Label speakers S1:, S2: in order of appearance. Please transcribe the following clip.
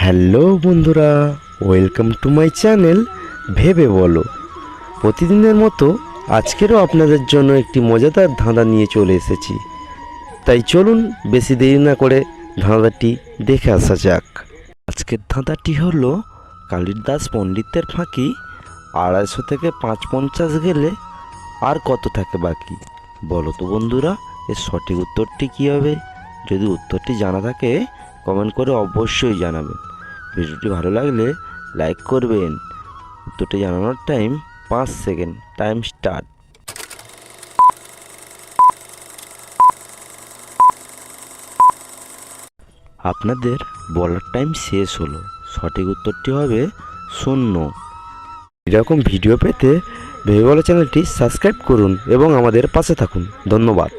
S1: Hello বন্ধুরা, welcome to my channel ভেবে বলো। প্রতিদিনের মতো আজকেরও আপনাদের জন্য একটি মজাদার ধাঁধা নিয়ে চলে এসেছি। তাই চলুন বেশি দেরি না করে ধাঁধাটি দেখে আসা যাক। আজকের ধাঁধাটি হলো, কালিদাস পণ্ডিতের ফাঁকি 250 থেকে 550 গেলে আর কত থাকে বাকি? বলো তো বন্ধুরা, এর সঠিক উত্তরটি কী হবে? যদি উত্তরটি জানা থাকে কমেন্ট করে অবশ্যই জানাবেন। ভিডিওটি ভালো লাগলে লাইক করবেন। উত্তরটি জানানোর টাইম 5 সেকেন্ড। Time start. আপনাদের বলার টাইম শেষ হলো। সঠিক উত্তরটি হবে 0। এরকম ভিডিও পেতে ভেবে বলো চ্যানেলটি সাবস্ক্রাইব করুন এবং আমাদের পাশে থাকুন। ধন্যবাদ।